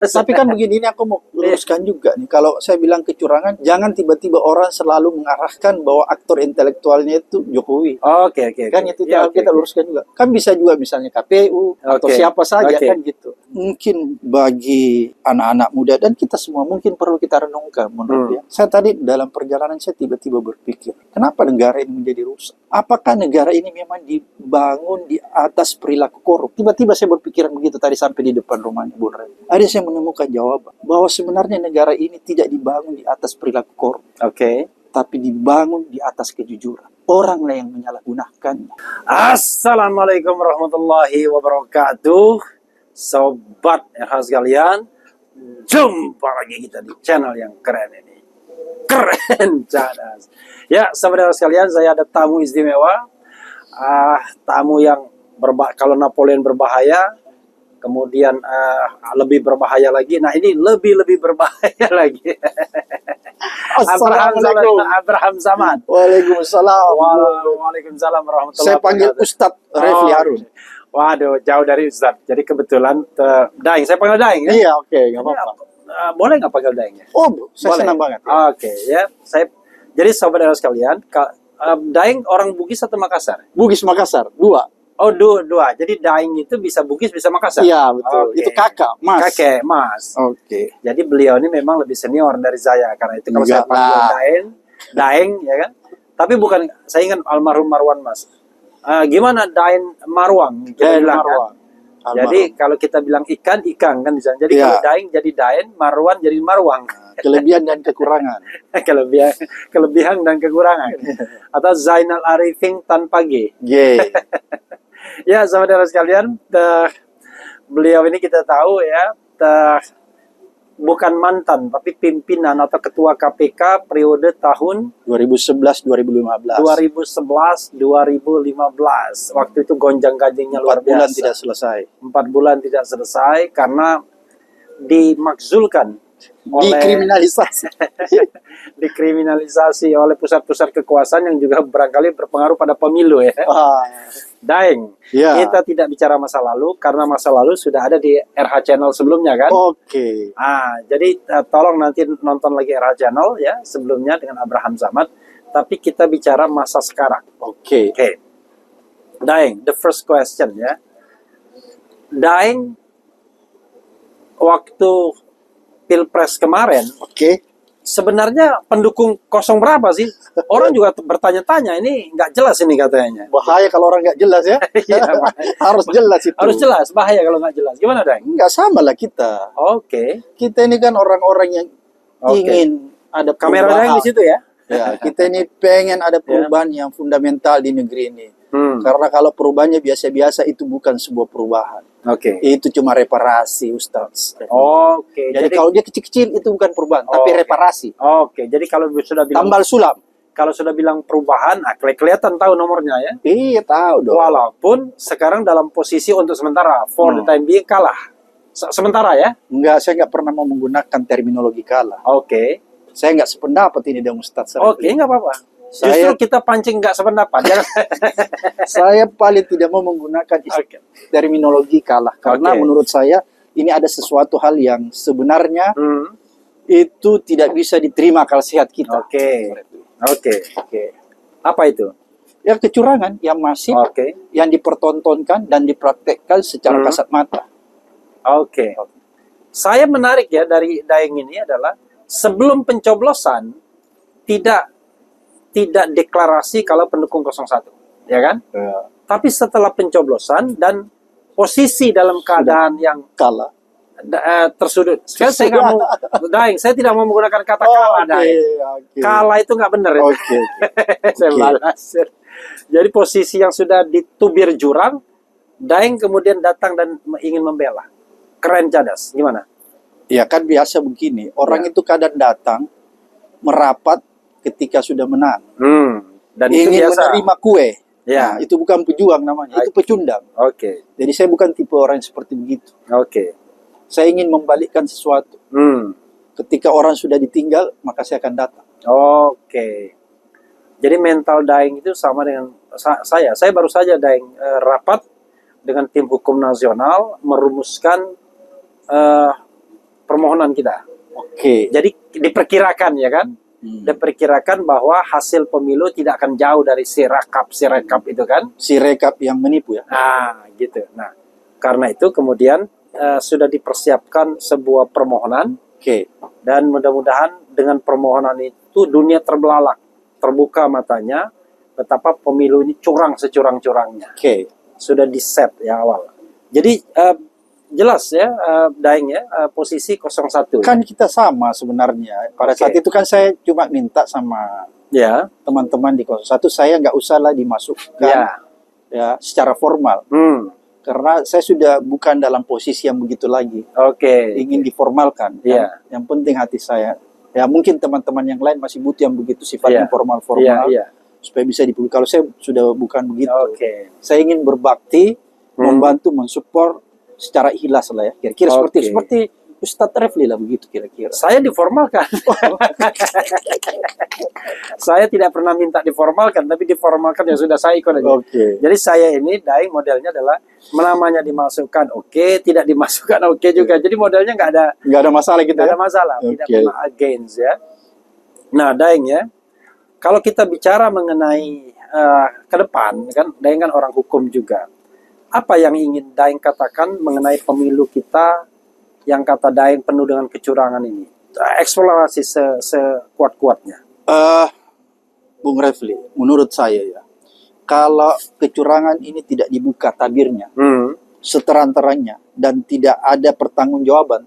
Tapi kan begini, ini aku mau luruskan juga nih. Kalau saya bilang kecurangan, jangan tiba-tiba orang selalu mengarahkan bahwa aktor intelektualnya itu Jokowi. Oke, oke, Kan oke. itu Ya, harus oke, kita oke. luruskan juga. Kan bisa juga misalnya KPU atau Oke. siapa saja Oke. kan gitu. Mungkin bagi anak-anak muda dan kita semua mungkin perlu kita renungkan menurut dia. Saya tadi dalam perjalanan saya tiba-tiba berpikir, kenapa negara ini menjadi rusak? Apakah negara ini memang dibangun di atas perilaku korup? Tiba-tiba saya berpikiran begitu tadi sampai di depan rumahnya Bung Rey. Ada saya menemukan jawaban bahwa sebenarnya negara ini tidak dibangun di atas perilaku korup, Oke. tapi dibangun di atas kejujuran. Oranglah yang menyalahgunakannya. Assalamualaikum warahmatullahi wabarakatuh. Sobat RH sekalian, jumpa lagi kita di channel yang keren ini. Keren cadas. Ya, saudara sekalian, saya ada tamu istimewa. Tamu yang kalau Napoleon berbahaya, kemudian lebih berbahaya lagi. Nah, ini lebih berbahaya lagi. Abraham Samad. Waalaikumsalam. Waalaikumsalam warahmatullahi Saya panggil wabarakatuh. Ustadz Refli Harun. Waduh, jauh dari Ustadz. Jadi kebetulan Daeng, saya panggil Daeng ya. Iya, oke, nggak apa-apa. Boleh nggak panggil Daeng ya? Oh, saya senang banget. Oke, ya. Jadi sobat sekalian, Daeng orang Bugis atau Makassar? Bugis Makassar, dua. Oh, dua. Jadi Daeng itu bisa Bugis, bisa Makassar? Iya, betul. Okay. Itu kakak, mas. Kakek, mas. Oke. Jadi beliau ini memang lebih senior dari saya. Karena itu kalau saya panggil Daeng, ya kan? Tapi bukan, saya ingat almarhum Marwan, mas. Gimana Daeng Marwang? Daeng Marwang. Kan? Jadi kalau kita bilang ikan kan bisa. Jadi kalau Daeng jadi Daeng, Marwan jadi Marwang. Kelebihan dan kekurangan. Kelebihan dan kekurangan. Atau Zainal Arifin tanpa G. Ya, saudara sekalian, beliau ini kita tahu ya, bukan mantan, tapi pimpinan atau ketua KPK periode tahun 2011-2015. 2011-2015. Waktu itu gonjang-ganjingnya luar biasa. 4 bulan tidak selesai. 4 bulan tidak selesai karena dimakzulkan dikriminalisasi oleh pusat-pusat kekuasaan yang juga barangkali berpengaruh pada pemilu ya. Daeng, kita tidak bicara masa lalu karena masa lalu sudah ada di RH Channel sebelumnya kan. Oke. Jadi tolong nanti nonton lagi RH Channel ya sebelumnya dengan Abraham Samad. Tapi kita bicara masa sekarang. Oke. Daeng, the first question ya. Daeng, waktu Pilpres kemarin, sebenarnya pendukung kosong berapa sih? Orang juga bertanya-tanya, ini nggak jelas ini katanya. Bahaya kalau orang nggak jelas ya. Harus jelas itu. Harus jelas, bahaya kalau nggak jelas. Gimana, Daeng? Nggak sama lah kita. Kita ini kan orang-orang yang ingin ada perubahan. Kamera Daeng di situ ya? Ya, kita ini pengen ada perubahan yang fundamental di negeri ini. Karena kalau perubahannya biasa-biasa itu bukan sebuah perubahan. Itu cuma reparasi, Ustaz. Jadi kalau dia kecil-kecil itu bukan perubahan, tapi reparasi. Jadi kalau sudah bilang tambal sulam. Kalau sudah bilang perubahan, kelihatan tahu nomornya ya? Iya, tahu dong. Walaupun sekarang dalam posisi untuk sementara, for the time being kalah. Sementara ya? Enggak, saya nggak pernah mau menggunakan terminologi kalah. Saya nggak sependapat ini dengan Ustaz. Nggak apa-apa. Justru kita pancing nggak sependapat. Saya paling tidak mau menggunakan terminologi kalah. Karena menurut saya ini ada sesuatu hal yang sebenarnya itu tidak bisa diterima akal sehat kita. Apa itu? Ya kecurangan yang masif, yang dipertontonkan dan dipraktekkan secara kasat mata. Saya menarik ya dari Daeng ini adalah sebelum pencoblosan tidak deklarasi kalau pendukung 01, ya kan? Tapi setelah pencoblosan dan posisi dalam keadaan yang kalah, tersudut. Saya nggak mau, Daeng, saya tidak mau menggunakan kata kalah, Daeng. Kalah itu nggak benar. Saya balas. Jadi posisi yang sudah ditubir jurang, Daeng kemudian datang dan ingin membela. Keren cadas, gimana? Ya kan biasa begini, orang itu kadang datang merapat ketika sudah menang, dan ingin itu biasa menerima kue. Nah, itu bukan pejuang namanya, itu pecundang. Jadi saya bukan tipe orang yang seperti begitu. Saya ingin membalikkan sesuatu. Ketika orang sudah ditinggal, maka saya akan datang. Jadi mental Daeng itu sama dengan saya. Saya baru saja Daeng rapat dengan tim hukum nasional merumuskan permohonan kita. Oke. Jadi diperkirakan ya kan, diperkirakan bahwa hasil pemilu tidak akan jauh dari sirekap itu kan. Si rekap yang menipu ya. Nah, gitu. Nah, karena itu kemudian sudah dipersiapkan sebuah permohonan Oke. dan mudah-mudahan dengan permohonan itu dunia terbelalak, terbuka matanya betapa pemilu ini curang securang-curangnya. Oke. Sudah di set ya awal. Jadi jelas ya Daeng ya posisi 01. Kan kita sama sebenarnya. Pada saat itu kan saya cuma minta sama ya. teman-teman di 01, saya nggak usahlah dimasukkan ya secara formal. Karena saya sudah bukan dalam posisi yang begitu lagi. Oke. Ingin diformalkan. Iya. Yang penting hati saya. Ya mungkin teman-teman yang lain masih butuh yang begitu sifatnya formal-formal. Supaya bisa dipilih. Kalau saya sudah bukan begitu. Oke. Saya ingin berbakti, membantu, mensupport secara ikhlas lah ya. Kira-kira seperti Ustadz Refli lah begitu kira-kira. Saya diformalkan. Saya tidak pernah minta diformalkan, tapi diformalkan ya sudah saya ikut aja. Jadi saya ini Daeng modelnya adalah namanya dimasukkan tidak dimasukkan juga. Jadi modelnya nggak ada masalah gitu. Nggak ada masalah, tidak pernah against ya. Nah Daeng ya, kalau kita bicara mengenai ke depan kan, Daeng kan orang hukum juga. Apa yang ingin Daeng katakan mengenai pemilu kita yang kata Daeng penuh dengan kecurangan ini? Eksplorasi sekuat-kuatnya. Bung Refli, menurut saya ya, kalau kecurangan ini tidak dibuka tabirnya, seterang-terangnya, dan tidak ada pertanggungjawaban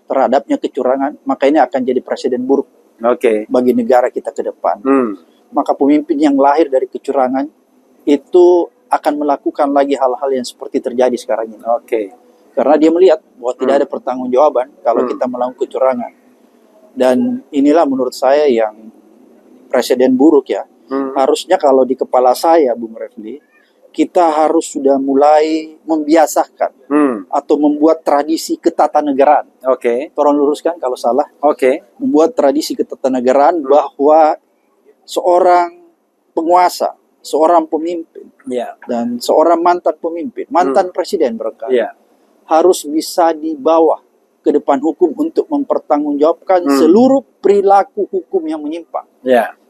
terhadapnya kecurangan, maka ini akan jadi presiden buruk bagi negara kita ke depan. Maka pemimpin yang lahir dari kecurangan itu akan melakukan lagi hal-hal yang seperti terjadi sekarang ini. Karena dia melihat bahwa tidak ada pertanggungjawaban kalau kita melakukan kecurangan. Dan inilah menurut saya yang presiden buruk ya. Harusnya kalau di kepala saya, Bung Refli, kita harus sudah mulai membiasakan atau membuat tradisi ketatanegaraan. Tolong luruskan kalau salah. Membuat tradisi ketatanegaraan bahwa seorang penguasa, seorang pemimpin, dan seorang mantan pemimpin, mantan presiden barangkali, harus bisa dibawa ke depan hukum untuk mempertanggungjawabkan seluruh perilaku hukum yang menyimpang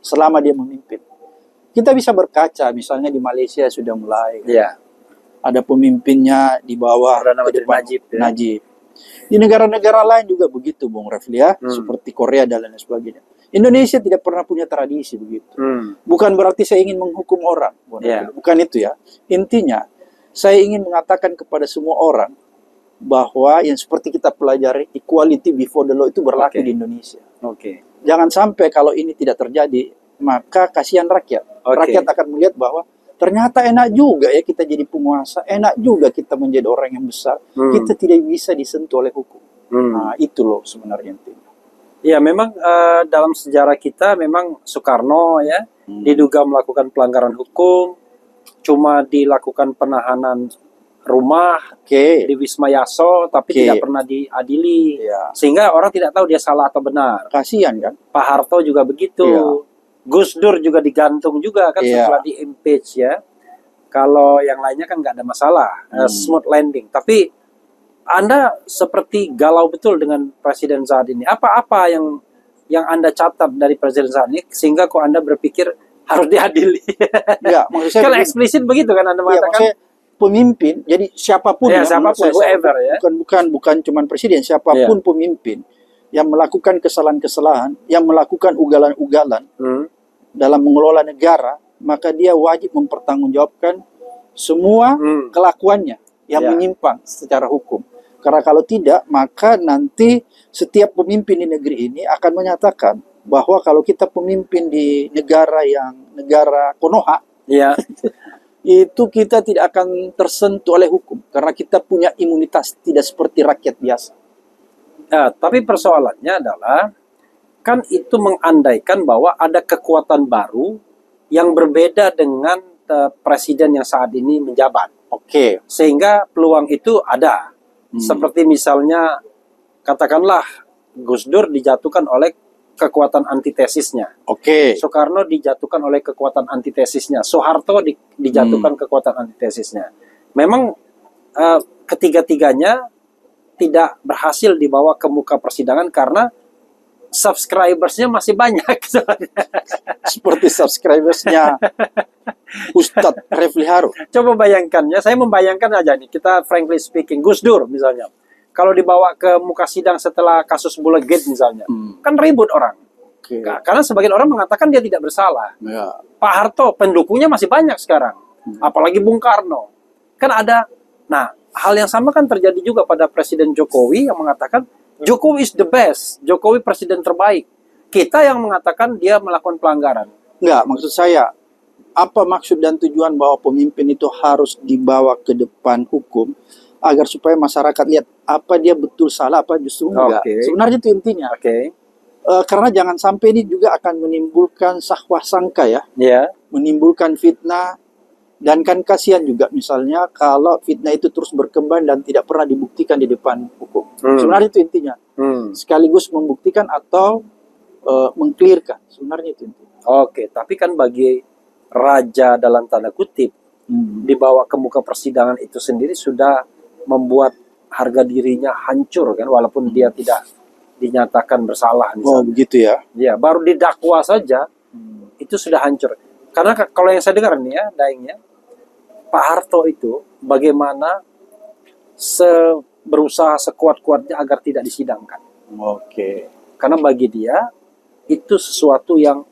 selama dia memimpin. Kita bisa berkaca, misalnya di Malaysia sudah mulai. Ada pemimpinnya di bawah ke depan Najib. Di negara-negara lain juga begitu, Bung Refli ya, seperti Korea dan lain sebagainya. Indonesia tidak pernah punya tradisi begitu. Bukan berarti saya ingin menghukum orang, bukan itu ya. Intinya, saya ingin mengatakan kepada semua orang bahwa yang seperti kita pelajari equality before the law itu berlaku di Indonesia. Jangan sampai kalau ini tidak terjadi, maka kasihan rakyat. Rakyat akan melihat bahwa ternyata enak juga ya kita jadi penguasa, enak juga kita menjadi orang yang besar. Kita tidak bisa disentuh oleh hukum. Nah, itu loh sebenarnya intinya. Ya, memang dalam sejarah kita memang Soekarno ya diduga melakukan pelanggaran hukum, cuma dilakukan penahanan rumah di Wisma Yaso, tapi tidak pernah diadili, sehingga orang tidak tahu dia salah atau benar. Kasihan kan? Pak Harto juga begitu, Gus Dur juga digantung juga kan setelah di impeach ya. Kalau yang lainnya kan nggak ada masalah, smooth landing. Tapi Anda seperti galau betul dengan Presiden saat ini. Apa-apa yang Anda catat dari Presiden saat ini sehingga kok Anda berpikir harus diadili? Ya, maksud saya kalau eksplisit begitu kan Anda mengatakan. Pemimpin, jadi siapapun siapapun, whoever ya. Bukan cuma presiden, siapapun pemimpin yang melakukan kesalahan-kesalahan, yang melakukan ugalan-ugalan dalam mengelola negara, maka dia wajib mempertanggungjawabkan semua kelakuannya yang menyimpang secara hukum. Karena kalau tidak, maka nanti setiap pemimpin di negeri ini akan menyatakan bahwa kalau kita pemimpin di negara Konoha, itu kita tidak akan tersentuh oleh hukum karena kita punya imunitas tidak seperti rakyat biasa. Tapi persoalannya adalah kan itu mengandaikan bahwa ada kekuatan baru yang berbeda dengan presiden yang saat ini menjabat. Sehingga peluang itu ada. Seperti misalnya katakanlah Gus Dur dijatuhkan oleh kekuatan antitesisnya. Soekarno dijatuhkan oleh kekuatan antitesisnya. Soeharto dijatuhkan kekuatan antitesisnya. Memang ketiga-tiganya tidak berhasil dibawa ke muka persidangan karena subscribersnya masih banyak. Seperti subscribersnya Ustadz Refli Harun. Coba bayangkan ya, saya membayangkan aja nih, kita frankly speaking, Gus Dur misalnya, kalau dibawa ke muka sidang setelah kasus Bulegate misalnya, kan ribut orang. Oke. Karena sebagian orang mengatakan dia tidak bersalah. Ya. Pak Harto pendukungnya masih banyak sekarang, apalagi Bung Karno. Kan ada, nah hal yang sama kan terjadi juga pada Presiden Jokowi yang mengatakan Jokowi is the best, Jokowi presiden terbaik. Kita yang mengatakan dia melakukan pelanggaran. Enggak, maksud saya, apa maksud dan tujuan bahwa pemimpin itu harus dibawa ke depan hukum agar supaya masyarakat lihat apa dia betul salah, apa justru enggak. Oke. Sebenarnya itu intinya. Oke. Karena jangan sampai ini juga akan menimbulkan sahwah sangka ya, Ya. menimbulkan fitnah. Dan kan kasihan juga misalnya kalau fitnah itu terus berkembang dan tidak pernah dibuktikan di depan hukum. Sebenarnya itu intinya. Sekaligus membuktikan atau mengklirkan. Sebenarnya itu intinya. Oke, tapi kan bagi raja dalam tanda kutip dibawa ke muka persidangan itu sendiri sudah membuat harga dirinya hancur kan, walaupun dia tidak dinyatakan bersalah Oh misalnya. begitu ya. Ya, baru didakwa saja itu sudah hancur. Karena kalau yang saya dengar nih ya, Daeng ya, Pak Harto itu bagaimana berusaha sekuat-kuatnya agar tidak disidangkan. Oke. Karena bagi dia itu sesuatu yang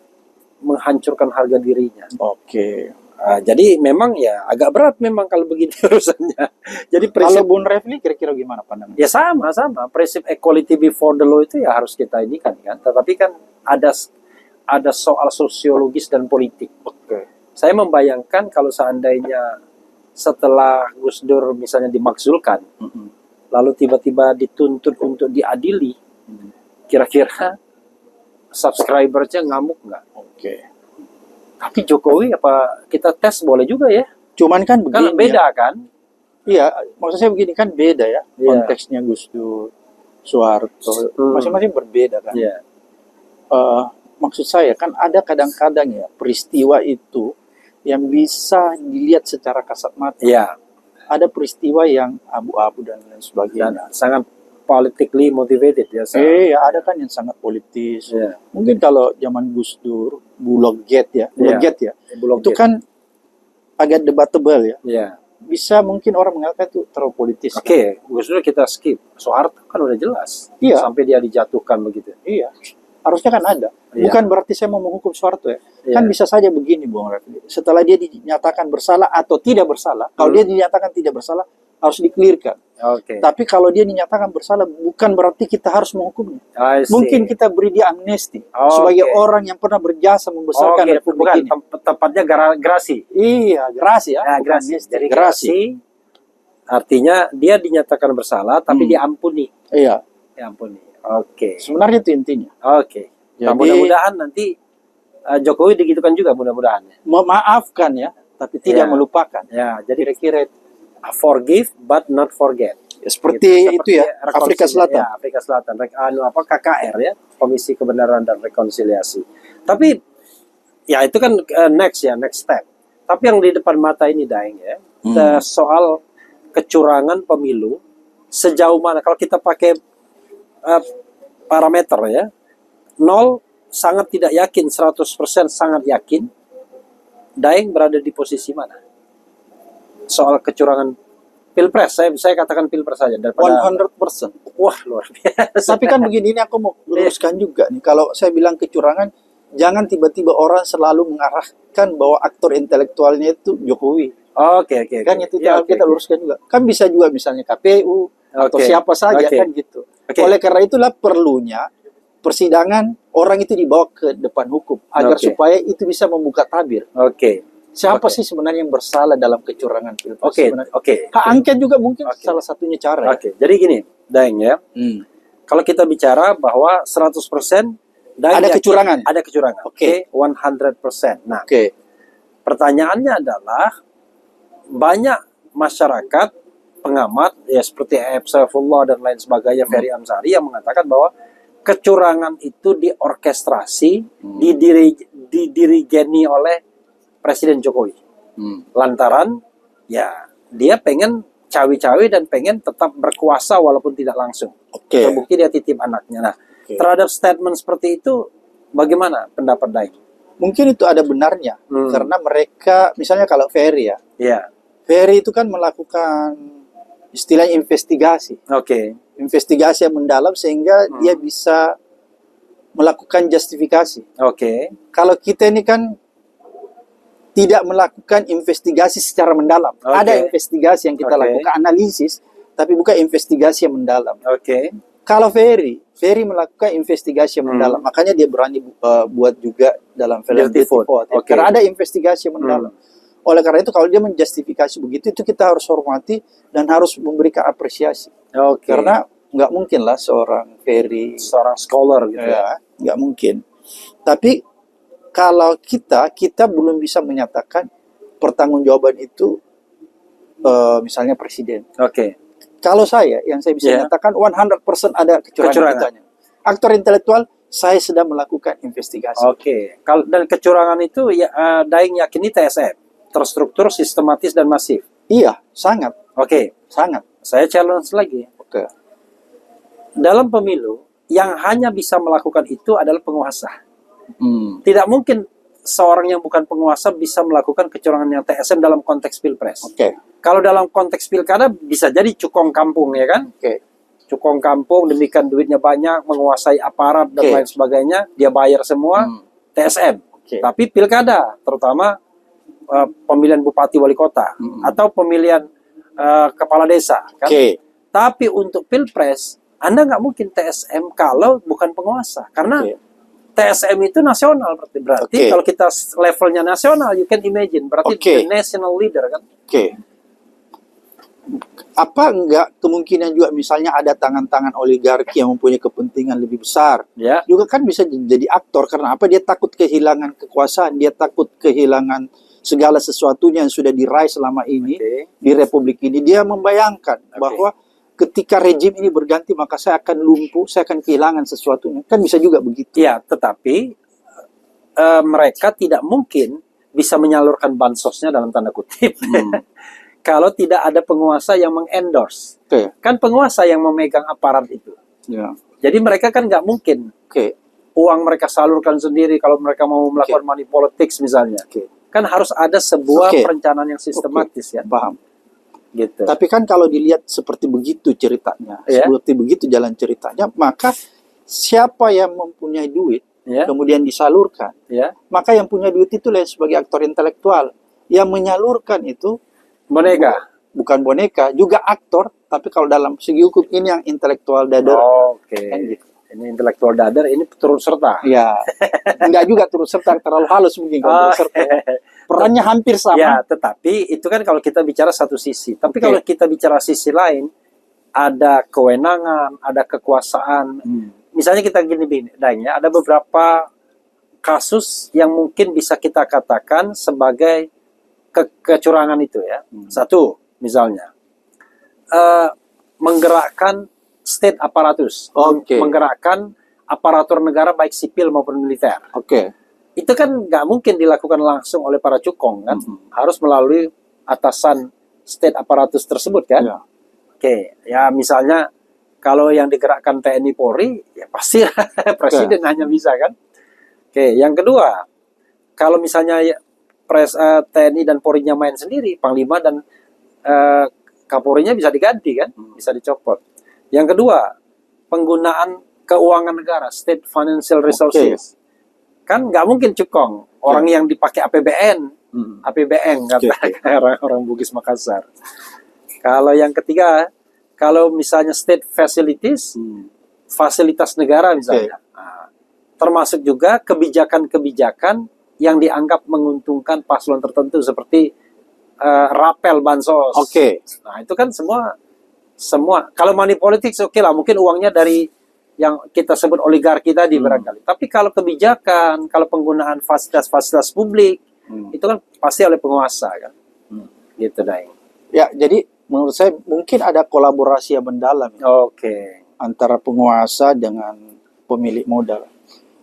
menghancurkan harga dirinya. Oke. Jadi memang ya agak berat memang kalau begini urusannya. Jadi Kalau prinsip Bung Refli kira-kira gimana pandangannya? ya sama prinsip equality before the law itu ya harus kita ini kan. Tetapi kan ada soal sosiologis dan politik. Oke. Saya membayangkan kalau seandainya setelah Gus Dur misalnya dimakzulkan, lalu tiba-tiba dituntut untuk diadili, kira-kira subscribernya ngamuk nggak? Oke. Tapi Jokowi apa kita tes boleh juga ya? Cuman kan Kan begini. beda kan? Iya, maksud saya begini kan beda ya. Iya. Konteksnya Gus Dur, Soeharto, masing-masing berbeda kan. Iya. Maksud saya kan ada kadang-kadang ya peristiwa itu yang bisa dilihat secara kasat mata. Iya. Ada peristiwa yang abu-abu dan lain Dan sebagainya. sangat politically motivated ya. Ya ada kan yang sangat politis. Iya. Mungkin kalau zaman Gus Dur, Bulegate ya, Bulegate ya, itu kan agak debatable ya. Iya. Bisa mungkin orang mengatakan itu terlalu politis. Oke, Gus Dur kita skip. Soeharto kan udah jelas. Iya. Sampai dia dijatuhkan begitu. Iya, harusnya kan ada. Iya. Bukan berarti saya mau menghukum Soeharto ya. Iya. Kan bisa saja begini, Bung Refli. Setelah dia dinyatakan bersalah atau tidak bersalah, kalau dia dinyatakan tidak bersalah, harus dikelirkan. Oke. Tapi kalau dia dinyatakan bersalah, bukan berarti kita harus menghukumnya. I see. Mungkin kita beri dia amnesti Oke. sebagai orang yang pernah berjasa membesarkan Oke, Republik bukan ini. tepatnya gerasi. Iya, gerasi ya. Ya, bukan gerasi. amnesti. Jadi gerasi. gerasi artinya dia dinyatakan bersalah tapi diampuni. Iya, Diampuni. Oke. sebenarnya itu intinya. Oke. Nah, Jadi- mudah-mudahan nanti Jokowi digitukan juga mudah-mudahan. Memaafkan ya, tapi tidak Iya. melupakan. Ya, jadi Kira-kira forgive but not forget. ya, seperti itu ya, rekonsiliasi. Afrika Selatan. Ya, Afrika Selatan. KKR ya, Komisi Kebenaran dan Rekonsiliasi. Tapi ya itu kan next step. Tapi yang di depan mata ini Daeng ya, soal kecurangan pemilu sejauh mana kalau kita pakai parameter ya, 0 sangat tidak yakin, 100% sangat yakin. Daeng berada di posisi mana? Soal kecurangan Pilpres, saya katakan Pilpres saja daripada 100%. wah luar biasa. Tapi kan begini, ini aku mau luruskan juga nih. Kalau saya bilang kecurangan, jangan tiba-tiba orang selalu mengarahkan bahwa aktor intelektualnya itu Jokowi. Oke. Kan itu Ya, kita luruskan juga. Kan bisa juga misalnya KPU atau Oke. siapa saja Oke. kan gitu. Oke. Oleh karena itulah perlunya persidangan orang itu dibawa ke depan hukum agar Oke. supaya itu bisa membuka tabir. Oke. Siapa Oke. sih sebenarnya yang bersalah dalam kecurangan Pilpres? Oke. sebenarnya? Oke. Hak angket juga mungkin Oke. salah satunya cara. Ya? Oke. Jadi gini, Daeng ya. Kalau kita bicara bahwa 100% Daeng Ada yakin kecurangan. Ada kecurangan. Oke. 100%. Nah, Oke. pertanyaannya adalah banyak masyarakat pengamat ya seperti Aep Saifullah dan lain sebagainya, Ferry Amsari yang mengatakan bahwa kecurangan itu diorkestrasi, didirigeni oleh Presiden Jokowi. Lantaran ya dia pengen cawi-cawi dan pengen tetap berkuasa walaupun tidak langsung. Oke. Terbukti dia titip anaknya. Nah, Oke. terhadap statement seperti itu, bagaimana pendapat Daeng? Mungkin itu ada benarnya, karena mereka, misalnya kalau Ferry ya, Iya, Ferry itu kan melakukan istilahnya investigasi. oke. Investigasi yang mendalam sehingga dia bisa melakukan justifikasi. Oke. Kalau kita ini kan tidak melakukan investigasi secara mendalam. Oke. Ada investigasi yang kita Oke. lakukan, analisis, tapi bukan investigasi yang mendalam. Oke. Kalau Ferry melakukan investigasi yang mendalam, makanya dia berani buat juga dalam film Guilty Vote. Vote. Oke. Karena ada investigasi yang mendalam. Oleh karena itu kalau dia menjustifikasi begitu, itu kita harus hormati dan harus memberikan apresiasi. Oke. Karena nggak mungkin lah seorang Ferry, seorang scholar gitu ya. ya, nggak mungkin. Tapi kalau kita belum bisa menyatakan pertanggungjawaban itu misalnya presiden. Oke. Kalau yang saya bisa Yeah. nyatakan 100% ada kecurangan Kecurangan. kitanya. Aktor intelektual, saya sedang melakukan investigasi. Oke. Kalau dan kecurangan itu ya Daeng yakini TSM terstruktur, sistematis dan masif. Iya, sangat, Oke. sangat. Saya challenge lagi. Oke. Dalam pemilu yang hanya bisa melakukan itu adalah penguasa. Tidak mungkin seorang yang bukan penguasa bisa melakukan kecurangan yang TSM dalam konteks pilpres. Oke. Kalau dalam konteks pilkada bisa jadi cukong kampung ya kan? Oke. Cukong kampung, demikian duitnya banyak, menguasai aparat dan Oke. lain sebagainya, dia bayar semua TSM. Oke. Tapi pilkada, terutama pemilihan bupati wali kota atau pemilihan kepala desa kan? Oke. Tapi untuk pilpres Anda nggak mungkin TSM kalau bukan penguasa, karena Oke. TSM itu nasional berarti Oke. kalau kita levelnya nasional, you can imagine berarti Oke. the national leader kan. Oke. Apa enggak kemungkinan juga misalnya ada tangan-tangan oligarki yang mempunyai kepentingan lebih besar? Ya, Juga kan bisa jadi aktor. Karena apa? Dia takut kehilangan kekuasaan. Dia takut kehilangan segala sesuatunya yang sudah diraih selama ini Oke. di Republik ini. Dia membayangkan bahwa ketika rejim ini berganti maka saya akan lumpuh, saya akan kehilangan sesuatunya. Kan bisa juga begitu. ya, tetapi mereka tidak mungkin bisa menyalurkan bansosnya dalam tanda kutip kalau tidak ada penguasa yang mengendorse. Oke. Kan penguasa yang memegang aparat itu. Ya. Jadi mereka kan nggak mungkin Oke. uang mereka salurkan sendiri kalau mereka mau melakukan money politics misalnya. Oke. Kan harus ada sebuah Oke. perencanaan yang sistematis ya, Paham. gitu. Tapi kan kalau dilihat seperti begitu ceritanya, Ya. seperti begitu jalan ceritanya, maka siapa yang mempunyai duit, Ya, kemudian disalurkan, ya. maka yang punya duit itu sebagai aktor intelektual. Yang menyalurkan itu Boneka. bukan boneka, juga aktor, tapi kalau dalam segi hukum ini yang intelektual dadar. Oke. Kan gitu. Ini intelektual dadar, ini turut serta. Ya, enggak juga turut serta, terlalu halus mungkin kalau turut serta. Perannya hampir sama. Ya, tetapi itu kan kalau kita bicara satu sisi. Tapi kalau kita bicara sisi lain, ada kewenangan, ada kekuasaan. Misalnya kita gini, Daeng, ya, ada beberapa kasus yang mungkin bisa kita katakan sebagai kecurangan itu ya. Satu, misalnya menggerakkan state apparatus, Oke. menggerakkan aparatur negara baik sipil maupun militer. Oke. Itu kan nggak mungkin dilakukan langsung oleh para cukong kan, harus melalui atasan state apparatus tersebut kan. Ya. Oke, ya misalnya kalau yang digerakkan TNI Polri, ya pasti presiden hanya bisa kan. Oke, yang kedua, kalau misalnya TNI dan Polri-nya main sendiri, Panglima dan Kapolrinya bisa diganti kan, bisa dicopot. Yang kedua, penggunaan keuangan negara, state financial resources. Kan nggak mungkin cukong, orang yang dipakai APBN, APBN kata orang Bugis Makassar. Kalau yang ketiga, kalau misalnya state facilities, fasilitas negara misalnya. Nah, termasuk juga kebijakan-kebijakan yang dianggap menguntungkan paslon tertentu seperti rapel bansos. Oke. Nah, itu kan semua kalau money politics oke lah, mungkin uangnya dari yang kita sebut oligarki tadi barangkali. Tapi kalau kebijakan, kalau penggunaan fasilitas-fasilitas publik, itu kan pasti oleh penguasa kan. Gitu, Daeng. Ya, jadi menurut saya mungkin ada kolaborasi yang mendalam Oke. antara penguasa dengan pemilik modal.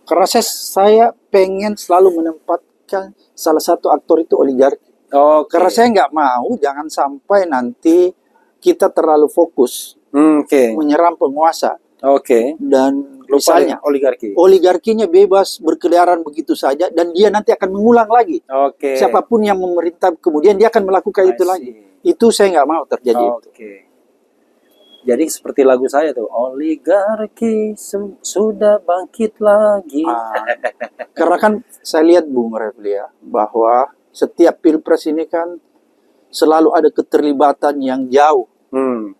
Karena saya pengen selalu menempatkan salah satu aktor itu oligarki. Oke. Karena saya nggak mau jangan sampai nanti kita terlalu fokus Oke. menyerang penguasa Oke. dan Lupa misalnya dengan oligarki. oligarkinya bebas berkeliaran begitu saja dan dia nanti akan mengulang lagi. Oke. Siapapun yang memerintah kemudian dia akan melakukan I itu see. lagi. Itu saya nggak mau terjadi itu. Oke. Jadi seperti lagu saya tuh, oligarki sudah bangkit lagi. Ah, karena kan saya lihat Bung Refli ya, bahwa setiap pilpres ini kan selalu ada keterlibatan yang jauh Hmm.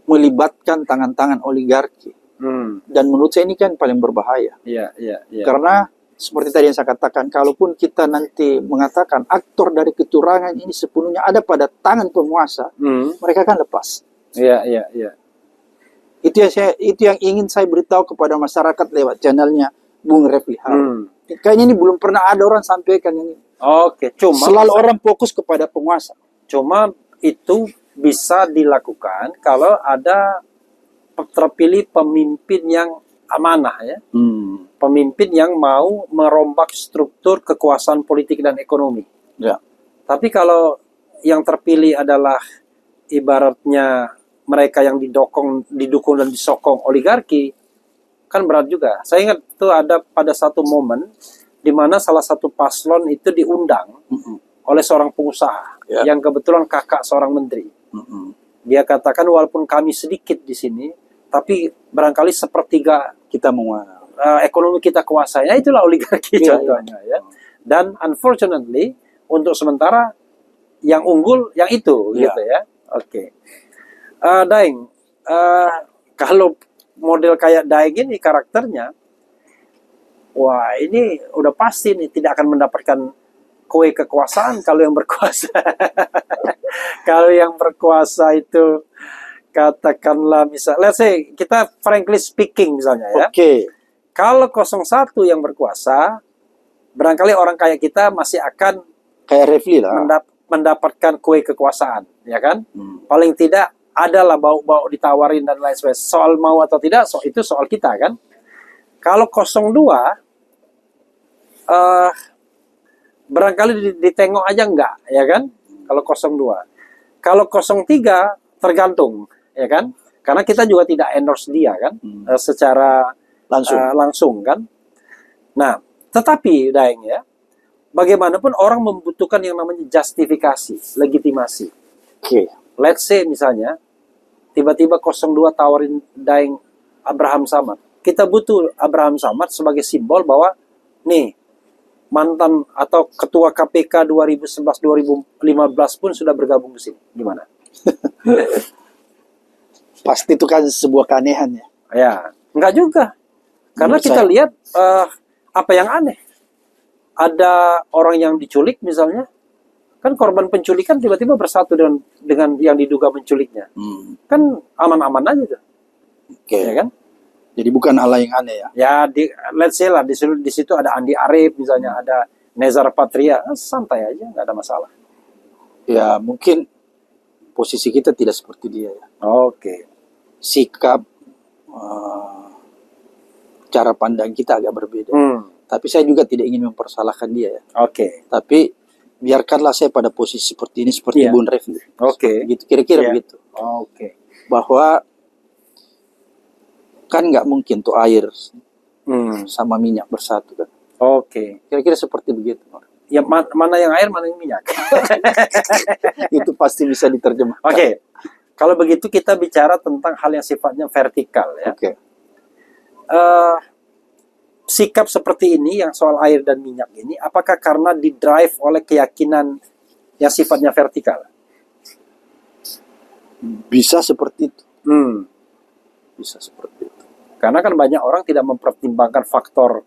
melibatkan tangan-tangan oligarki. Hmm. Dan menurut saya ini kan paling berbahaya. Iya, iya, iya. Karena seperti tadi yang saya katakan, kalaupun kita nanti mengatakan aktor dari kecurangan ini sepenuhnya ada pada tangan penguasa, Hmm. mereka kan lepas. Iya, iya, iya. Itu yang ingin saya beritahu kepada masyarakat lewat channelnya Bung Refli Harun. Hmm. Kayaknya ini belum pernah ada orang sampaikan ini. Oke, Selalu orang fokus kepada penguasa. cuma itu bisa dilakukan kalau ada terpilih pemimpin yang amanah ya. Pemimpin yang mau merombak struktur kekuasaan politik dan ekonomi. Ya. Tapi kalau yang terpilih adalah ibaratnya mereka yang didukung dan disokong oligarki, kan berat juga. Saya ingat itu ada pada satu momen di mana salah satu paslon itu diundang oleh seorang pengusaha Ya. yang kebetulan kakak seorang menteri. Dia katakan walaupun kami sedikit di sini, tapi barangkali sepertiga Kita menguasai. ekonomi kita kuasai. Ya, itulah oligarki Iya, contohnya ya. Dan unfortunately untuk sementara yang unggul yang itu Iya. gitu ya. Oke. Daeng, kalau model kayak Daeng ini karakternya, wah ini udah pasti nih tidak akan mendapatkan kue kekuasaan kalau yang berkuasa. Kalau yang berkuasa itu katakanlah let's say kita frankly speaking misalnya ya. Oke. Kalau 01 yang berkuasa, barangkali orang kayak kita masih akan Kayak Refli lah. mendapatkan kue kekuasaan, ya kan? Paling tidak adalah bau-bau ditawarin dan lain sebagainya. Soal mau atau tidak, itu soal kita kan. Kalau 02, barangkali ditengok aja enggak, ya kan? Kalau 02. Kalau 03 tergantung, ya kan? Karena kita juga tidak endorse dia kan, secara langsung kan. Nah, tetapi Daeng ya, bagaimanapun orang membutuhkan yang namanya justifikasi, legitimasi. Oke. Let's say misalnya, tiba-tiba 02 tawarin Daeng Abraham Samad. Kita butuh Abraham Samad sebagai simbol bahwa nih, mantan atau ketua KPK 2011-2015 pun sudah bergabung ke sini. Gimana? Pasti itu kan sebuah keanehan ya. Ya, enggak juga. Karena Menurut kita saya. lihat apa yang aneh. Ada orang yang diculik misalnya, kan korban penculikan tiba-tiba bersatu dengan yang diduga menculiknya. Kan aman-aman aja tuh. Oke. Ya kan? Jadi bukan hal yang aneh ya. Ya, let's say lah, di situ ada Andi Arief misalnya, ada Nezar Patria, santai aja, nggak ada masalah. Ya mungkin posisi kita tidak seperti dia ya. Oke. Sikap, cara pandang kita agak berbeda. Tapi saya juga tidak ingin mempersalahkan dia ya. Oke. Tapi biarkanlah saya pada posisi seperti ini, seperti Iya. Bung Refli. Oke. Gitu, kira-kira Iya. begitu. Oke. Bahwa kan nggak mungkin tuh air sama minyak bersatu kan. Oke. Kira-kira seperti begitu. Ya, mana yang air, mana yang minyak. Itu pasti bisa diterjemahkan. Oke. Kalau begitu kita bicara tentang hal yang sifatnya vertikal ya. Oke. Sikap seperti ini yang soal air dan minyak ini, apakah karena didrive oleh keyakinan yang sifatnya vertikal? Bisa seperti itu. Bisa seperti itu. Karena kan banyak orang tidak mempertimbangkan faktor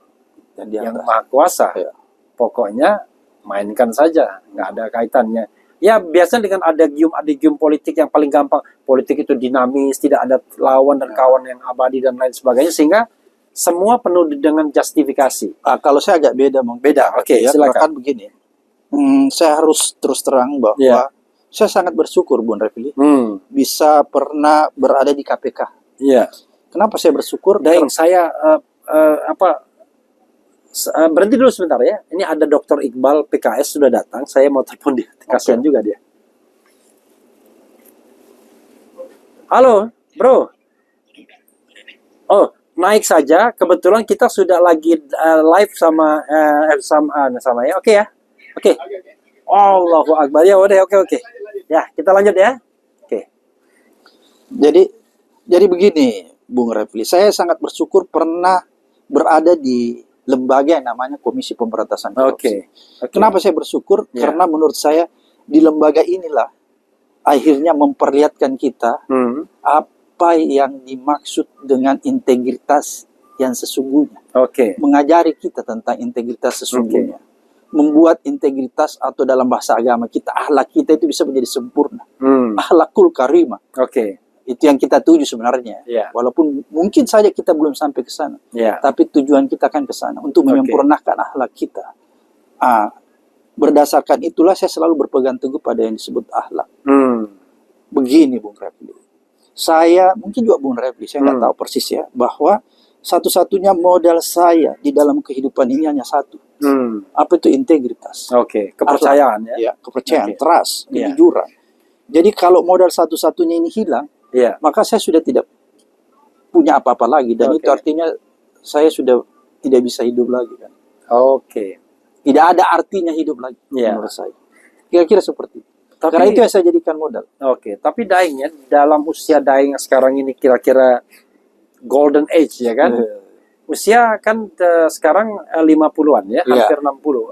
Dan di yang atas. maha kuasa. Ya. Pokoknya mainkan saja, nggak ada kaitannya. Ya biasanya dengan adagium politik yang paling gampang. Politik itu dinamis, tidak ada lawan dan kawan yang abadi dan lain sebagainya, sehingga semua penuh dengan justifikasi. Kalau saya agak beda mungkin. Beda, oke, Ya, silakan. kan begini. Saya harus terus terang bahwa Iya. saya sangat bersyukur Bung Refli bisa pernah berada di KPK. Iya. Kenapa saya bersyukur? Daeng, saya berhenti dulu sebentar ya. Ini ada Dr. Iqbal PKS sudah datang. Saya mau telepon dia. Kasihan juga dia. Halo, bro. Oh, naik saja. Kebetulan kita sudah lagi live sama ya. Oke ya. Oke. Allahu Akbar. Ya udah, oke. Ya, kita lanjut ya. Oke. Jadi begini, Bung Refli, saya sangat bersyukur pernah berada di lembaga yang namanya Komisi Pemberantasan Korupsi. Oke. Kenapa saya bersyukur? Ya. Karena menurut saya di lembaga inilah akhirnya memperlihatkan kita apa yang dimaksud dengan integritas yang sesungguhnya. Oke. Mengajari kita tentang integritas sesungguhnya. Membuat integritas atau dalam bahasa agama kita, akhlak kita itu bisa menjadi sempurna. Akhlakul karimah. Oke. Itu yang kita tuju sebenarnya. Ya. Walaupun mungkin saja kita belum sampai ke sana. Ya. Tapi tujuan kita kan ke sana. Untuk menyempurnakan akhlak kita. Berdasarkan itulah saya selalu berpegang teguh pada yang disebut akhlak. Begini Bung Refli. Saya, mungkin juga Bung Refli, saya nggak tahu persis ya. Bahwa satu-satunya modal saya di dalam kehidupan ini hanya satu. Apa itu integritas? Oke. Kepercayaan ya. Ya, kepercayaan, Oke. trust, Ya. kejujuran. Jadi kalau modal satu-satunya ini hilang, Iya. maka saya sudah tidak punya apa-apa lagi. Dan Oke. itu artinya saya sudah tidak bisa hidup lagi kan. Oke. Tidak ada artinya hidup lagi menurut saya. Kira-kira seperti itu. Karena itu yang saya jadikan modal. Oke, tapi Daeng ya, dalam usia Daeng yang sekarang ini kira-kira golden age ya kan? Usia kan sekarang 50-an ya, hampir 60.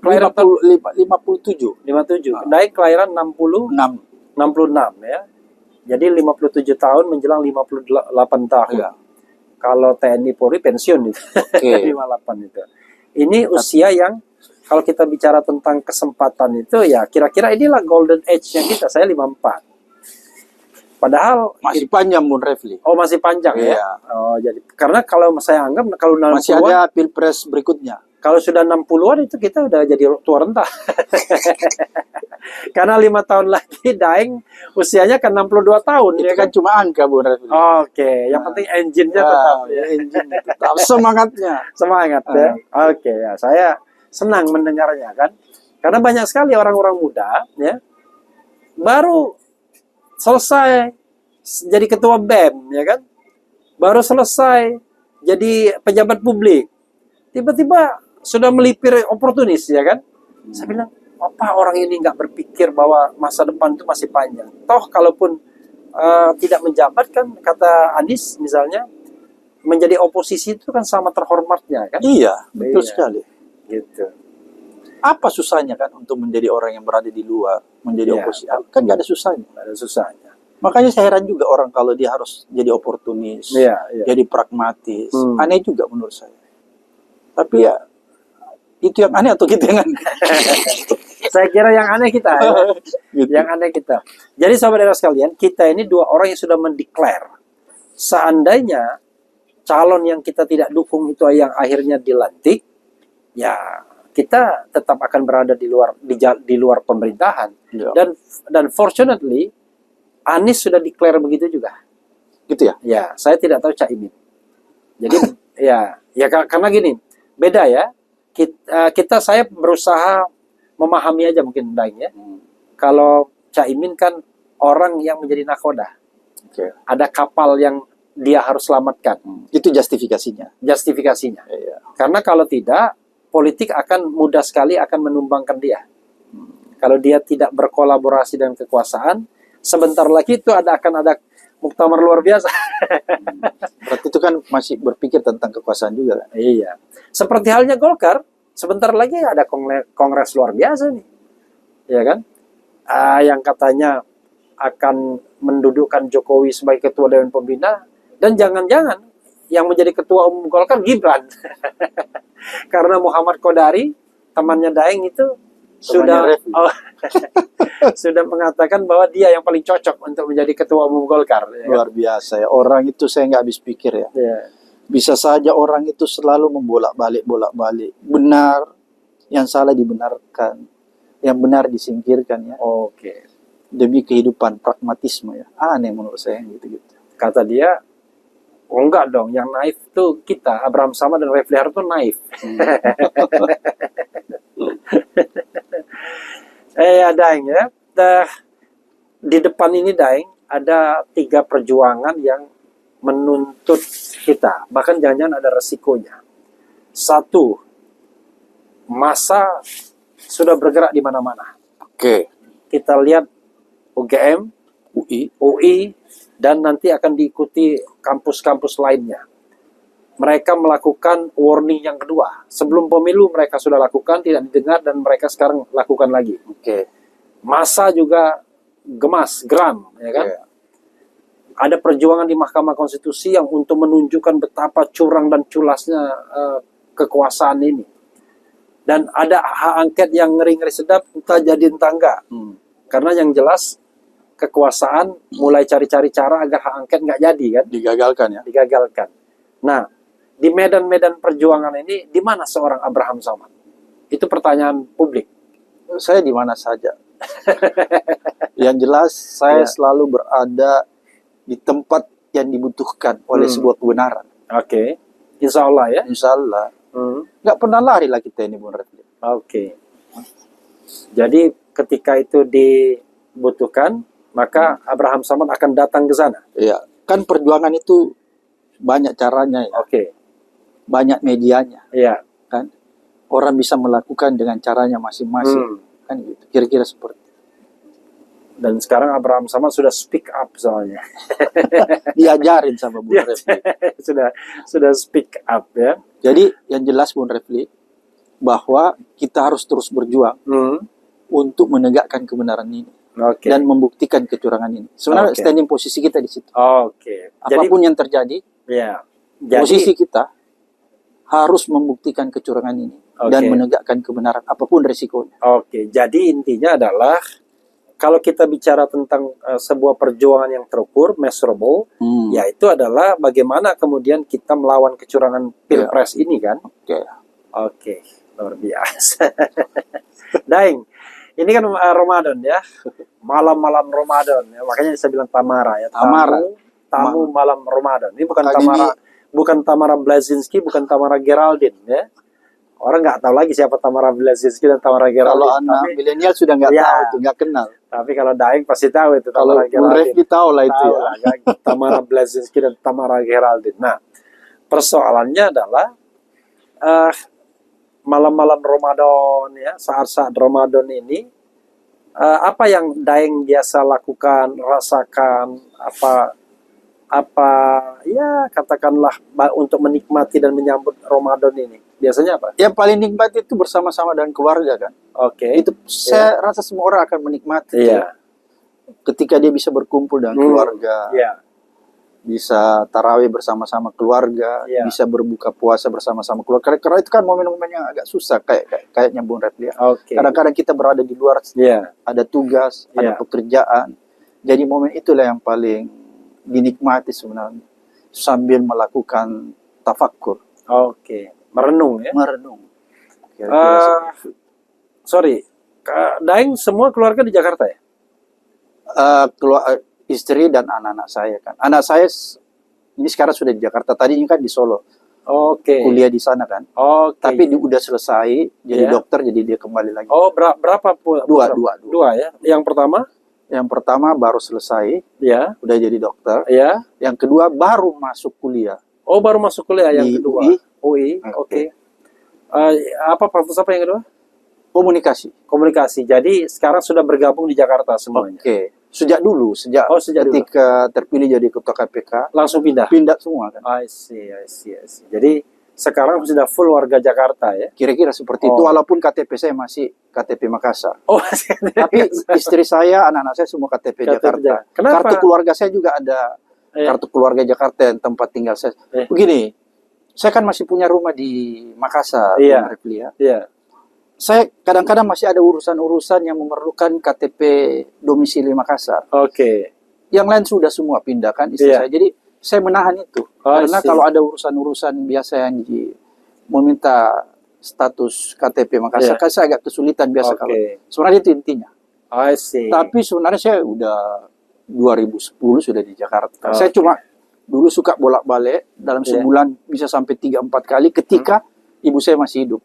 Kelahiran 57. 57. Daeng kelahiran 66 ya. Jadi 57 tahun menjelang 58 tahun. Ya. Kalau TNI Polri pensiun itu. Oke. 58 itu. Ini usia yang kalau kita bicara tentang kesempatan itu ya kira-kira inilah golden age-nya kita. Saya 54. Padahal Masih panjang Bung Refli. oh masih panjang ya. Iya. Oh jadi karena kalau saya anggap kalau 60-an Masih ada pilpres berikutnya. kalau sudah 60-an itu kita udah jadi tua renta. Karena 5 tahun lagi Daeng usianya kan 62 tahun Itu ya kan cuma angka Bung Refli. Oke, yang penting engine-nya tetap ya. Engine tetap semangatnya. Semangat ya. Oke ya, saya senang mendengarnya kan. Karena banyak sekali orang-orang muda ya baru selesai jadi ketua BEM ya kan. Baru selesai jadi pejabat publik. Tiba-tiba sudah melipir oportunis ya kan. Saya bilang, apa orang ini nggak berpikir bahwa masa depan itu masih panjang. Toh kalaupun tidak menjabat kan, kata Anies misalnya, menjadi oposisi itu kan sama terhormatnya kan. Iya, betul sekali. Gitu. Apa susahnya kan untuk menjadi orang yang berada di luar, menjadi Iya. oposisi? Kan nggak ada susahnya. Nggak ada susahnya. Makanya saya heran juga orang kalau dia harus jadi oportunis, Iya, iya. jadi pragmatis. Aneh juga menurut saya. Tapi ya, itu yang aneh atau kita yang aneh? Saya kira yang aneh kita ya. Gitu. Yang aneh kita. Jadi saudara sekalian, kita ini dua orang yang sudah mendeklar. Seandainya calon yang kita tidak dukung itu yang akhirnya dilantik, ya kita tetap akan berada di luar pemerintahan. Iya. Dan fortunately Anies sudah declare begitu juga. Gitu ya? Ya, saya tidak tahu Cak Imin. Jadi ya karena gini, beda ya. Saya berusaha memahami aja mungkin Daeng ya. Kalau Cak Imin kan orang yang menjadi nakoda. Oke. Ada kapal yang dia harus selamatkan. Itu justifikasinya. Justifikasinya. Iya. Karena kalau tidak, politik akan mudah sekali akan menumbangkan dia. Kalau dia tidak berkolaborasi dengan kekuasaan, sebentar lagi itu akan ada muktamar luar biasa. Berarti itu kan masih berpikir tentang kekuasaan juga kan? Iya. Seperti halnya Golkar, sebentar lagi ada kongres luar biasa nih. Ya kan? Yang katanya akan mendudukkan Jokowi sebagai ketua Dewan Pembina, dan jangan-jangan yang menjadi ketua umum Golkar Gibran. Karena Muhammad Kodari, temannya Daeng itu sudah sudah mengatakan bahwa dia yang paling cocok untuk menjadi ketua umum Golkar. Ya kan? Luar biasa ya. Orang itu saya nggak habis pikir ya. Ya. Bisa saja orang itu selalu membolak-balik. Benar, yang salah dibenarkan. Yang benar disingkirkan ya. Oke. Demi kehidupan pragmatisme ya. Aneh menurut saya gitu-gitu. Kata dia, oh enggak dong, yang naif tuh kita, Abraham Samad dan Refli Harun tuh naif. Daeng ya. Di depan ini Daeng ada 3 perjuangan yang menuntut kita, bahkan jangan-jangan ada resikonya. 1, masa sudah bergerak di mana-mana. Oke. Kita lihat UGM, UI, dan nanti akan diikuti kampus-kampus lainnya. Mereka melakukan warning yang kedua. Sebelum pemilu mereka sudah lakukan, tidak didengar, dan mereka sekarang lakukan lagi. Oke. Masa juga geram, ya kan? Oke. Ada perjuangan di Mahkamah Konstitusi yang untuk menunjukkan betapa curang dan culasnya kekuasaan ini. Dan ada hak angket yang ngeri-ngeri sedap, entah jadi entah enggak. Karena yang jelas kekuasaan mulai cari-cari cara agar hak angket nggak jadi kan? Digagalkan ya. Digagalkan. Nah, di medan-medan perjuangan ini, di mana seorang Abraham Samad? Itu pertanyaan publik. Saya di mana saja. Yang jelas saya selalu berada di tempat yang dibutuhkan oleh sebuah kebenaran. Oke. Insya Allah ya. Insya Allah. Nggak pernah lari lah kita ini, Bung Refli. Oke. Jadi ketika itu dibutuhkan, maka Abraham Samad akan datang ke sana. Iya. Kan perjuangan itu banyak caranya ya. Oke. Banyak medianya. Iya. Kan. Orang bisa melakukan dengan caranya masing-masing. Kan gitu. Kira-kira seperti itu. Dan sekarang Abraham Samad sudah speak up soalnya. Diajarin sama Bung Refli. sudah speak up ya. Jadi yang jelas Bung Refli, bahwa kita harus terus berjuang untuk menegakkan kebenaran ini. Oke. Dan membuktikan kecurangan ini. Sebenarnya standing posisi kita di situ. Oke. Apapun yang terjadi, ya. posisi kita harus membuktikan kecurangan ini dan menegakkan kebenaran apapun risikonya. Oke. Jadi intinya adalah kalau kita bicara tentang sebuah perjuangan yang terukur, measurable, yaitu adalah bagaimana kemudian kita melawan kecurangan pilpres ini kan? Oke. Luar biasa. Daeng. Ini kan Ramadan ya, malam-malam Ramadan ya, makanya saya bilang Tamara ya, tamu malam Ramadan. Ini bukan bukan Tamara Blazinski, bukan Tamara Geraldine ya. Orang nggak tahu lagi siapa Tamara Blazinski dan Tamara Geraldine. Kalau anak milenial sudah nggak tahu itu, nggak kenal. Tapi kalau Daeng pasti tahu itu Tamara Geraldine. Kalau Refli tahu lah itu ya. Tamara Blazinski dan Tamara Geraldine. Nah, persoalannya adalah malam-malam Ramadan ya, saat-saat Ramadan ini apa yang Daeng biasa lakukan, rasakan, apa ya katakanlah untuk menikmati dan menyambut Ramadan ini? Biasanya apa? Yang paling nikmat itu bersama-sama dengan keluarga kan. Oke. Itu saya rasa semua orang akan menikmati. Iya. Ketika dia bisa berkumpul dengan keluarga. Iya. Bisa tarawih bersama-sama keluarga, bisa berbuka puasa bersama-sama keluarga. Karena itu kan momen-momen yang agak susah kayaknya Bung Refli. Kadang-kadang kita berada di luar, ada tugas, ada pekerjaan. Jadi momen itulah yang paling dinikmati sebenarnya sambil melakukan tafakkur. Merenung ya. Merenung. Sorry, Daeng semua keluarga di Jakarta ya? Istri dan anak-anak saya kan. Anak saya ini sekarang sudah di Jakarta. Tadinya kan di Solo. Kuliah di sana kan. Tapi dia udah selesai jadi dokter, jadi dia kembali lagi. Berapa? Dua ya. Yang pertama baru selesai. Udah jadi dokter. Yang kedua baru masuk kuliah. Baru masuk kuliah yang kedua. UI. Apa fakultas apa yang kedua? Komunikasi. Jadi sekarang sudah bergabung di Jakarta semuanya. Sejak ketika terpilih jadi ketua KPK langsung pindah semua kan. I see. Jadi sekarang sudah full warga Jakarta ya. Kira-kira seperti itu, walaupun KTP saya masih KTP Makassar. Tapi istri saya, anak-anak saya semua KTP Jakarta. Kenapa? Kartu keluarga saya juga ada kartu keluarga Jakarta yang tempat tinggal saya. Begini, saya kan masih punya rumah di Makassar, Saya kadang-kadang masih ada urusan-urusan yang memerlukan KTP domisili Makassar. Yang lain sudah semua pindahkan istri saya. Jadi saya menahan itu. Karena kalau ada urusan-urusan biasa yang meminta status KTP Makassar, kan saya agak kesulitan biasa kalau. Sebenarnya itu intinya. Tapi sebenarnya saya udah 2010 sudah di Jakarta. Saya cuma dulu suka bolak-balik dalam sebulan bisa sampai 3-4 kali ketika ibu saya masih hidup.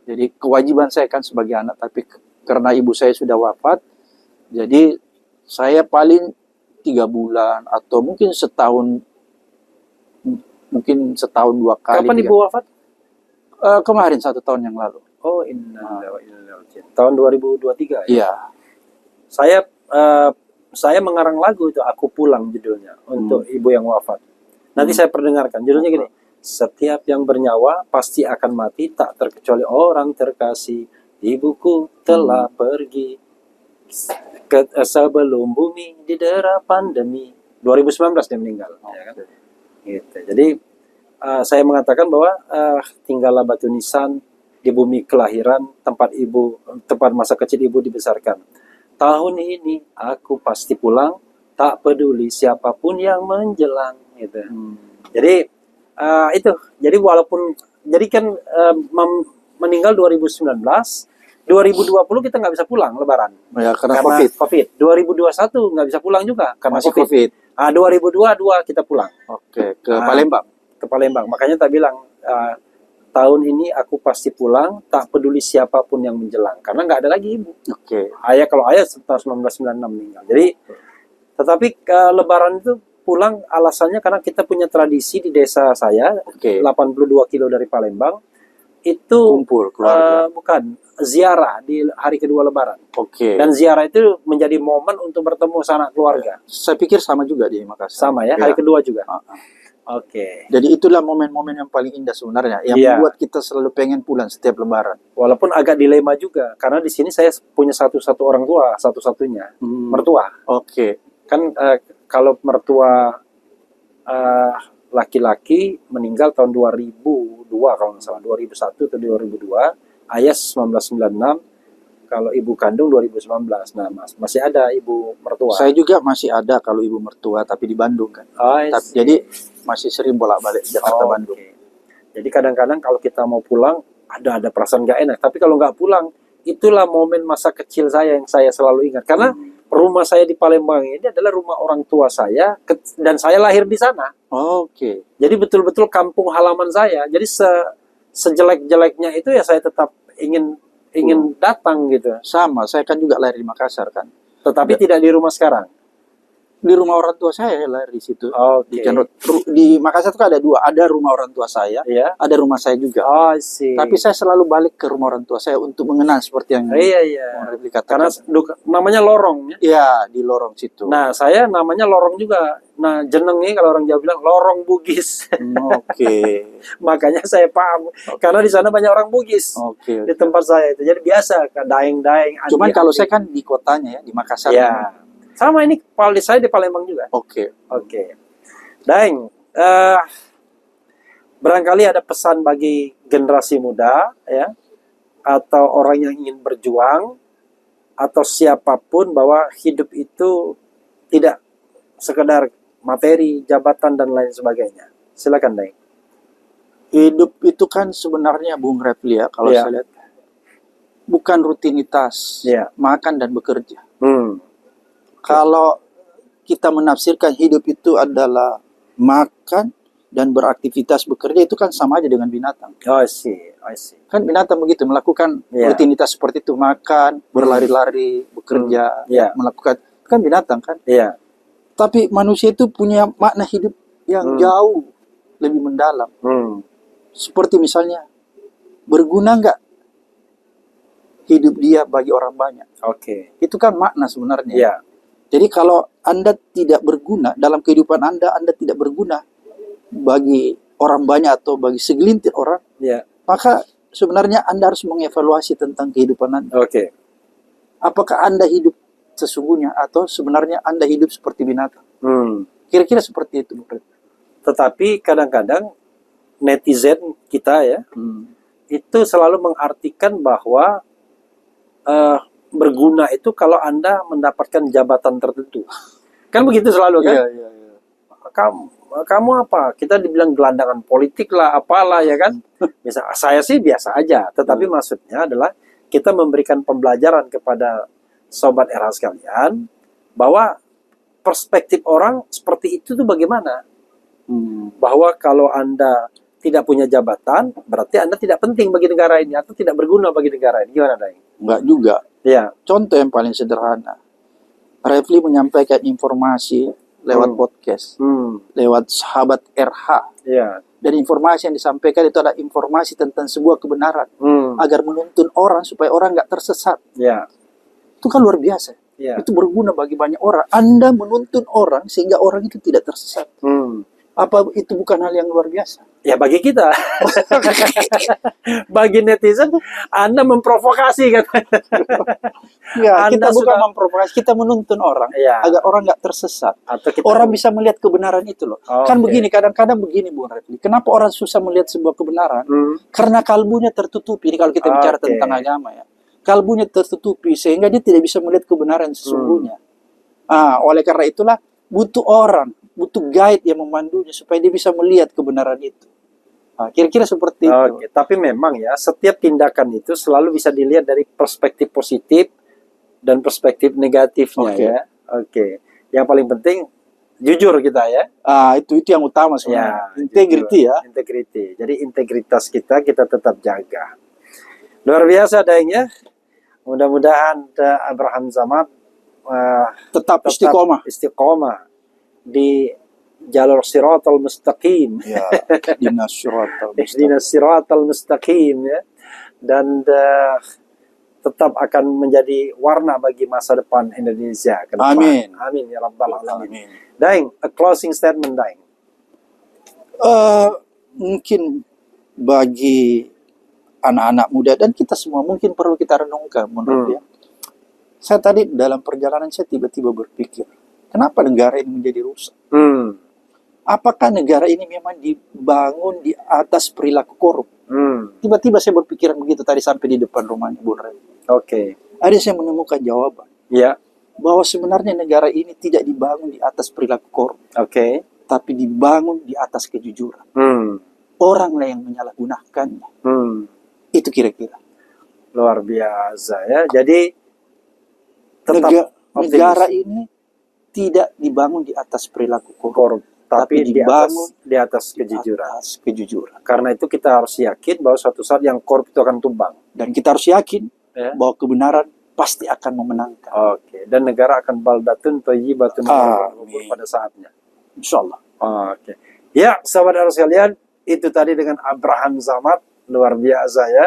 Jadi kewajiban saya kan sebagai anak, tapi karena ibu saya sudah wafat, jadi saya paling 3 bulan atau mungkin setahun, mungkin setahun 2 kali. Kapan 3. ibu wafat? Kemarin 1 tahun yang lalu. Oh, innalillahi wa inna ilaihi raji'un. Tahun 2023 ya. Iya. Saya mengarang lagu itu, Aku Pulang judulnya, untuk ibu yang wafat. Nanti saya perdengarkan. Judulnya gini. Setiap yang bernyawa pasti akan mati, tak terkecuali orang terkasih. Ibuku telah pergi sebelum bumi didera pandemi. 2019 dia meninggal. Ya kan? Gitu. Jadi saya mengatakan bahwa tinggallah batu nisan di bumi kelahiran, tempat masa kecil ibu dibesarkan. Tahun ini aku pasti pulang, tak peduli siapapun yang menjelang, gitu. Jadi itu. Jadi walaupun kan meninggal 2019, 2020 kita nggak bisa pulang Lebaran. Ya, karena COVID. 2021 nggak bisa pulang juga karena masih COVID. 2022 kita pulang. Oke, ke Palembang. Ke Palembang. Makanya tak bilang tahun ini aku pasti pulang, tak peduli siapapun yang menjelang, karena nggak ada lagi ibu. Oke. Kalau ayah tahun 1996 meninggal. Jadi, tetapi Lebaran itu pulang alasannya karena kita punya tradisi di desa saya, 82 kilo dari Palembang, itu Kumpul keluarga. bukan ziarah di hari kedua Lebaran. Oke. Dan ziarah itu menjadi momen untuk bertemu sanak keluarga. Saya pikir sama juga di Makassar. Sama ya, hari kedua juga. Oke. Jadi itulah momen-momen yang paling indah sebenarnya, yang membuat kita selalu pengen pulang setiap Lebaran. Walaupun agak dilema juga, karena di sini saya punya satu orang tua, satu-satunya mertua. Oke. Kan kalau mertua laki-laki meninggal tahun 2002 kalau nggak salah, 2001 atau 2002, ayah 1996, kalau ibu kandung 2019. Nah, masih ada ibu mertua. Saya juga masih ada kalau ibu mertua, tapi di Bandung kan. Jadi masih sering bolak-balik Jakarta Bandung. Jadi kadang-kadang kalau kita mau pulang ada perasaan nggak enak. Tapi kalau nggak pulang, itulah momen masa kecil saya yang saya selalu ingat. Karena rumah saya di Palembang ini adalah rumah orang tua saya dan saya lahir di sana. Oke. Jadi betul-betul kampung halaman saya. Jadi sejelek-jeleknya itu ya saya tetap ingin datang gitu. Sama, saya kan juga lahir di Makassar kan. Tetapi tidak di rumah sekarang. Di rumah orang tua saya lahir di situ. Oke. Di Makassar itu ada 2, ada rumah orang tua saya, ada rumah saya juga. Oh, sih. Tapi saya selalu balik ke rumah orang tua saya untuk mengenal seperti yang Karena namanya lorong ya. Iya, di lorong situ. Nah, saya namanya lorong juga. Nah, jenengnya kalau orang Jawa bilang lorong Bugis. Oke. Makanya saya paham. Karena di sana banyak orang Bugis. Oke. Di tempat saya itu. Jadi biasa daeng-daeng. Cuman kalau saya kan di kotanya ya, di Makassar. Ya. Sama ini saya di Palembang juga. Oke. Daeng, barangkali ada pesan bagi generasi muda ya, atau orang yang ingin berjuang, atau siapapun, bahwa hidup itu tidak sekedar materi, jabatan dan lain sebagainya. Silakan Daeng. Hidup itu kan sebenarnya Bung Refli ya, kalau saya lihat bukan rutinitas makan dan bekerja. Kalau kita menafsirkan hidup itu adalah makan dan beraktivitas bekerja, itu kan sama aja dengan binatang. I see. Kan binatang begitu, melakukan rutinitas seperti itu, makan, berlari-lari, bekerja, melakukan, kan binatang kan. Tapi manusia itu punya makna hidup yang jauh lebih mendalam. Seperti misalnya, berguna nggak hidup dia bagi orang banyak? Itu kan makna sebenarnya. Jadi kalau Anda tidak berguna dalam kehidupan Anda tidak berguna bagi orang banyak atau bagi segelintir orang, maka sebenarnya Anda harus mengevaluasi tentang kehidupan Anda. Apakah Anda hidup sesungguhnya atau sebenarnya Anda hidup seperti binatang? Kira-kira seperti itu. Tetapi kadang-kadang netizen kita ya, itu selalu mengartikan bahwa berguna itu kalau Anda mendapatkan jabatan tertentu. Kan begitu selalu kan? Kamu apa? Kita dibilang gelandangan politik lah, apalah ya kan? Saya sih biasa aja. Tetapi maksudnya adalah kita memberikan pembelajaran kepada sobat RH sekalian bahwa perspektif orang seperti itu tuh bagaimana? Bahwa kalau Anda tidak punya jabatan, berarti Anda tidak penting bagi negara ini atau tidak berguna bagi negara ini. Gimana, Daeng? Enggak juga. Contoh yang paling sederhana. Refli menyampaikan informasi lewat podcast, lewat sahabat RH. Ya. Dan informasi yang disampaikan itu adalah informasi tentang sebuah kebenaran. Agar menuntun orang supaya orang nggak tersesat. Ya. Itu kan luar biasa. Ya. Itu berguna bagi banyak orang. Anda menuntun orang sehingga orang itu tidak tersesat. Apa itu bukan hal yang luar biasa? Ya bagi kita. Bagi netizen, Anda memprovokasi kan. Ya, Anda kita bukan sudah- memprovokasi, kita menuntun orang Ya. agar orang nggak tersesat. Atau kita Orang bisa melihat kebenaran itu loh. Oke. Kan begini, kadang-kadang begini Bung Refli. Kenapa orang susah melihat sebuah kebenaran? Karena kalbunya tertutupi. Ini kalau kita bicara Oke. tentang agama ya. Kalbunya tertutupi sehingga dia tidak bisa melihat kebenaran sesungguhnya. Oleh karena itulah butuh orang, butuh guide yang memandunya supaya dia bisa melihat kebenaran itu. Kira-kira seperti itu. Oke, tapi memang ya setiap tindakan itu selalu bisa dilihat dari perspektif positif dan perspektif negatifnya Oke. ya. Oke. Yang paling penting jujur kita ya. Itu yang utama sebenarnya. Integrity jujur. ya. Integrity. Jadi integritas kita tetap jaga. Luar biasa adanya. Mudah-mudahan Abraham Samad Tetap istiqomah. di jalur siratal mustaqim. Ya, dinas syuratal mustaqim. Ihdinas siratal mustaqim ya. Dan tetap akan menjadi warna bagi masa depan Indonesia ke depan. Amin. Amin ya rabbal alamin. Amin. Daeng, a closing statement Daeng. Mungkin bagi anak-anak muda dan kita semua mungkin perlu kita renungkan menurut ya. Saya tadi dalam perjalanan saya tiba-tiba berpikir, kenapa negara ini menjadi rusak? Apakah negara ini memang dibangun di atas perilaku korup? Tiba-tiba saya berpikiran begitu tadi sampai di depan rumahnya Bung Ray. Oke. Ada saya menemukan jawaban Ya. bahwa sebenarnya negara ini tidak dibangun di atas perilaku korup, Oke. tapi dibangun di atas kejujuran. Oranglah yang menyalahgunakannya. Itu kira-kira. Luar biasa ya. Jadi tetap Negara ini tidak dibangun di atas perilaku korup, korup, tapi dibangun di atas kejujuran. atas kejujuran. Karena itu kita harus yakin bahwa suatu saat yang korup itu akan tumbang. Dan kita harus yakin Ya. bahwa kebenaran pasti akan memenangkan. Oke. Dan negara akan baldatun thayyibatun Amin. pada saatnya. Insya Allah. Oke. Ya, sahabat harus sekalian, itu tadi dengan Abraham Samad, luar biasa ya.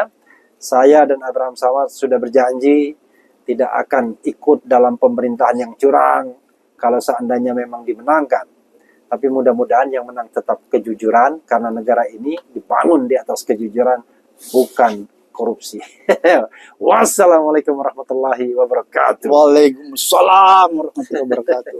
Saya dan Abraham Samad sudah berjanji tidak akan ikut dalam pemerintahan yang curang kalau seandainya memang dimenangkan. Tapi mudah-mudahan yang menang tetap kejujuran karena negara ini dibangun di atas kejujuran, bukan korupsi. Wassalamualaikum warahmatullahi wabarakatuh. Waalaikumsalam warahmatullahi wabarakatuh.